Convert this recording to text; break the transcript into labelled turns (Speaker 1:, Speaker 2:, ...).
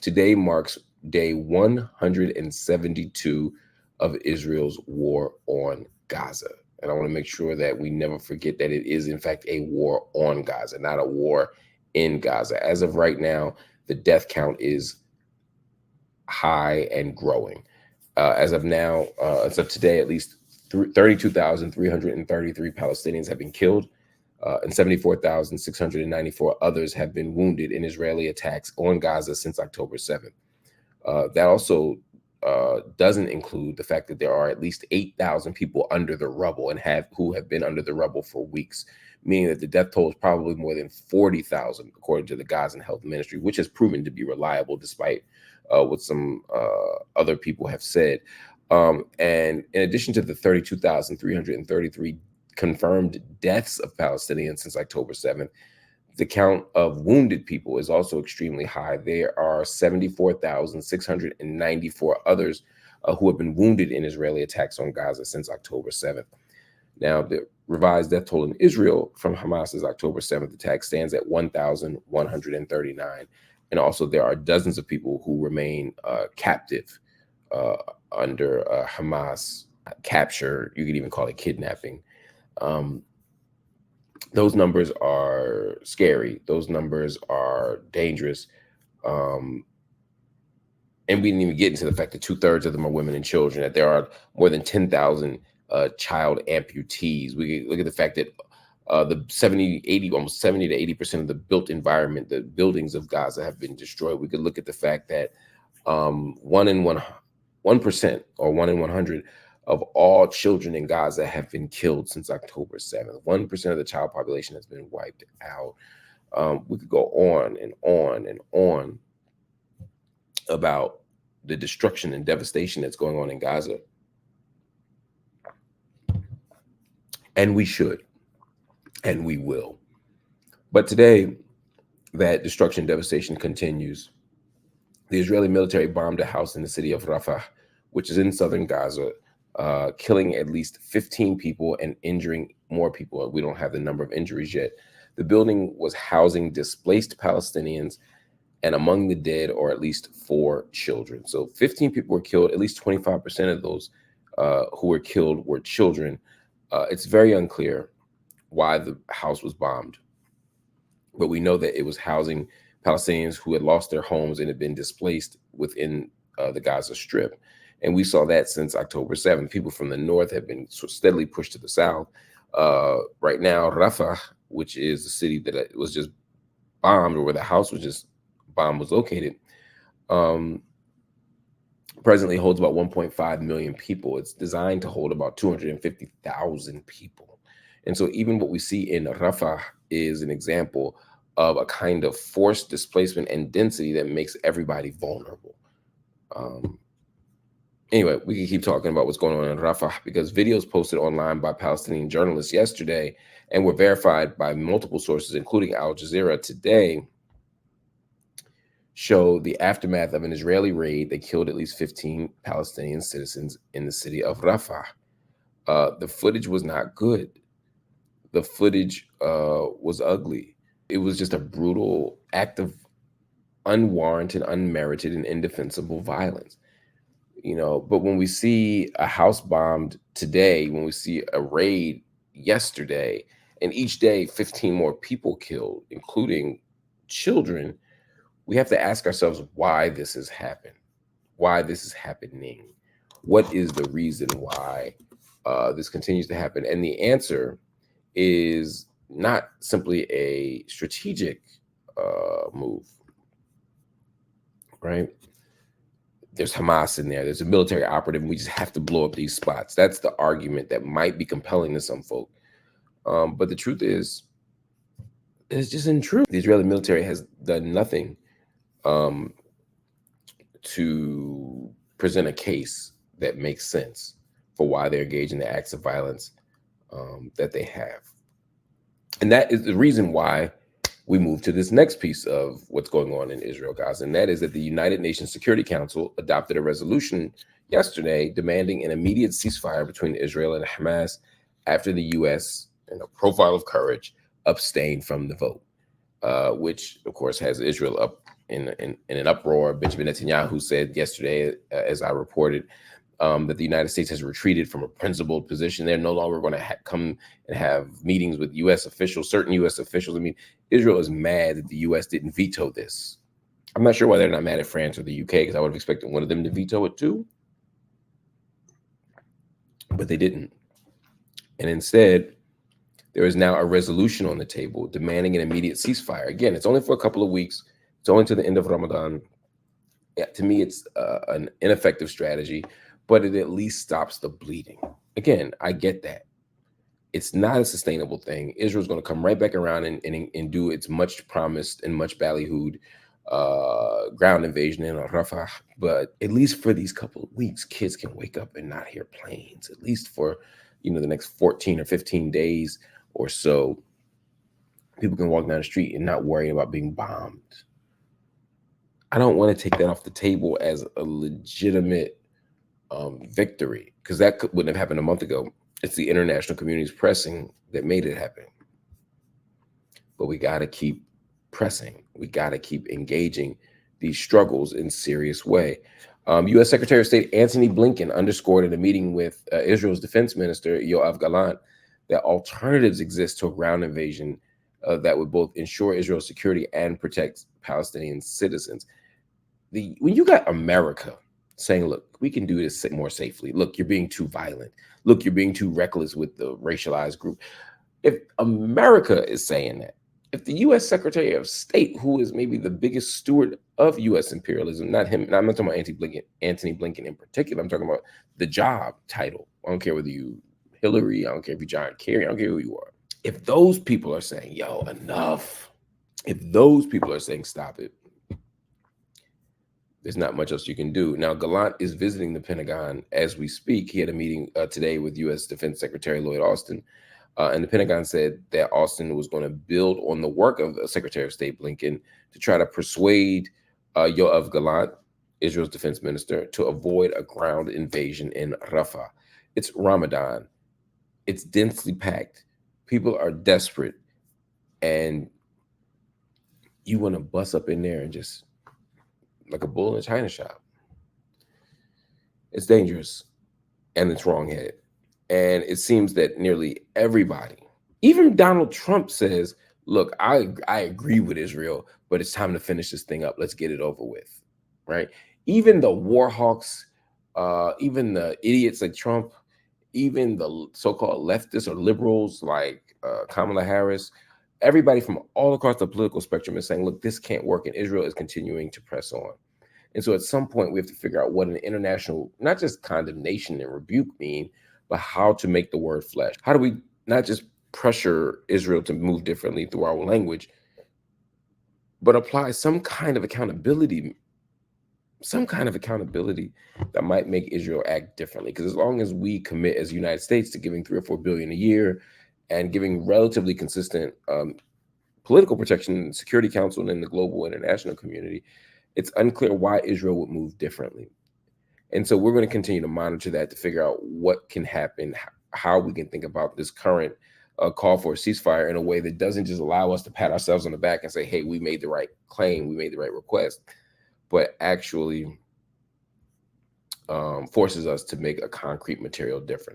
Speaker 1: Today marks day 172 of Israel's war on Gaza. And I want to make sure that we never forget that it is, in fact, a war on Gaza, not a war in Gaza. As of right now, the death count is high and growing. As of now, as of today, at least 32,333 Palestinians have been killed, and 74,694 others have been wounded in Israeli attacks on Gaza since October 7th. That also doesn't include the fact that there are at least 8,000 people under the rubble and who have been under the rubble for weeks, meaning that the death toll is probably more than 40,000, according to the Gazan Health Ministry, which has proven to be reliable despite what some other people have said. And in addition to the 32,333 confirmed deaths of Palestinians since October 7th, the count of wounded people is also extremely high. There are 74,694 others who have been wounded in Israeli attacks on Gaza since October 7th. Now, the revised death toll in Israel from Hamas's October 7th attack stands at 1,139. And also, there are dozens of people who remain captive under Hamas capture. You could even call it kidnapping. Those numbers are scary. Those numbers are dangerous. And we didn't even get into the fact that 2/3 of them are women and children, that there are more than 10,000 child amputees. We look at the fact that the 70, 80, almost 70 to 80% of the built environment, the buildings of Gaza have been destroyed. We could look at the fact that 1% or 1 in 100 of all children in Gaza have been killed since October 7th. 1% of the child population has been wiped out. We could go on and on and on about the destruction and devastation that's going on in Gaza. And we should, and we will. But today, that destruction and devastation continues. The Israeli military bombed a house in the city of Rafah, which is in southern Gaza, killing at least 15 people and injuring more people. We don't have the number of injuries yet. The building was housing displaced Palestinians, and among the dead are at least 4 children. So 15 people were killed. At least 25% of those who were killed were children. It's very unclear why the house was bombed, but we know that it was housing Palestinians who had lost their homes and had been displaced within the Gaza Strip. And we saw that since October 7th. People from the north have been steadily pushed to the south. Right now, Rafah, which is the city that was just bombed, or where the house was just bombed was located, presently holds about 1.5 million people. It's designed to hold about 250,000 people. And so even what we see in Rafah is an example of a kind of forced displacement and density that makes everybody vulnerable. Anyway, we can keep talking about what's going on in Rafah, because videos posted online by Palestinian journalists yesterday and were verified by multiple sources, including Al Jazeera today, show the aftermath of an Israeli raid that killed at least 15 Palestinian citizens in the city of Rafah. The footage was not good. The footage was ugly. It was just a brutal act of unwarranted, unmerited, and indefensible violence. You know, but when we see a house bombed today, when we see a raid yesterday, and each day 15 more people killed, including children, we have to ask ourselves why this has happened, why this is happening. What is the reason why this continues to happen? And the answer is not simply a strategic move, right? There's Hamas in there. There's a military operative, and we just have to blow up these spots. That's the argument that might be compelling to some folk. But the truth is, it's just untrue. The Israeli military has done nothing to present a case that makes sense for why they're engaged in the acts of violence that they have. And that is the reason why we move to this next piece of what's going on in Israel, Gaza, and that is that the United Nations Security Council adopted a resolution yesterday demanding an immediate ceasefire between Israel and Hamas after the U.S., in a profile of courage, abstained from the vote, which, of course, has Israel up in an uproar. Benjamin Netanyahu said yesterday, as I reported, that the United States has retreated from a principled position. They're no longer going to come and have meetings with U.S. officials, certain U.S. officials. I mean, Israel is mad that the U.S. didn't veto this. I'm not sure why they're not mad at France or the U.K., because I would have expected one of them to veto it too. But they didn't. And instead, there is now a resolution on the table demanding an immediate ceasefire. Again, it's only for a couple of weeks. It's only to the end of Ramadan. Yeah, to me, it's an ineffective strategy, but it at least stops the bleeding. Again, I get that. It's not a sustainable thing. Israel's going to come right back around and do its much promised and much ballyhooed ground invasion in Rafah. But at least for these couple of weeks, kids can wake up and not hear planes, at least for, the next 14 or 15 days or so. People can walk down the street and not worry about being bombed. I don't want to take that off the table as a legitimate victory, because that wouldn't have happened a month ago. It's the international community's pressing that made it happen. But we got to keep pressing. We got to keep engaging these struggles in a serious way. U.S. Secretary of State Antony Blinken underscored in a meeting with Israel's defense minister, Yoav Gallant, that alternatives exist to a ground invasion that would both ensure Israel's security and protect Palestinian citizens. When you got America saying, look, we can do this more safely. Look, you're being too violent. Look, you're being too reckless with the racialized group. If America is saying that, if the U.S. Secretary of State, who is maybe the biggest steward of U.S. imperialism, not him, I'm not talking about Antony Blinken in particular, I'm talking about the job title. I don't care whether you Hillary, I don't care if you John Kerry, I don't care who you are. If those people are saying, yo, enough, if those people are saying, stop it, there's not much else you can do. Now, Gallant is visiting the Pentagon as we speak. He had a meeting today with U.S. Defense Secretary Lloyd Austin. And the Pentagon said that Austin was going to build on the work of Secretary of State Blinken to try to persuade Yoav Gallant, Israel's defense minister, to avoid a ground invasion in Rafah. It's Ramadan. It's densely packed. People are desperate. And you want to bust up in there and just like a bull in a china shop. It's dangerous and it's wrongheaded. And it seems that nearly everybody, even Donald Trump, says, look, I agree with Israel, but it's time to finish this thing up. Let's get it over with, right? Even the war hawks, even the idiots like Trump, even the so-called leftists or liberals like Kamala Harris, everybody from all across the political spectrum is saying, look, this can't work, and Israel is continuing to press on. And so at some point, we have to figure out what an international, not just condemnation and rebuke mean, but how to make the word flesh. How do we not just pressure Israel to move differently through our language, but apply some kind of accountability that might make Israel act differently? Because as long as we commit as the United States to giving $3 or $4 billion a year and giving relatively consistent political protection in the Security Council and in the global international community, it's unclear why Israel would move differently. And so we're going to continue to monitor that to figure out what can happen, how we can think about this current call for a ceasefire in a way that doesn't just allow us to pat ourselves on the back and say, hey, we made the right claim, we made the right request, but actually forces us to make a concrete material difference.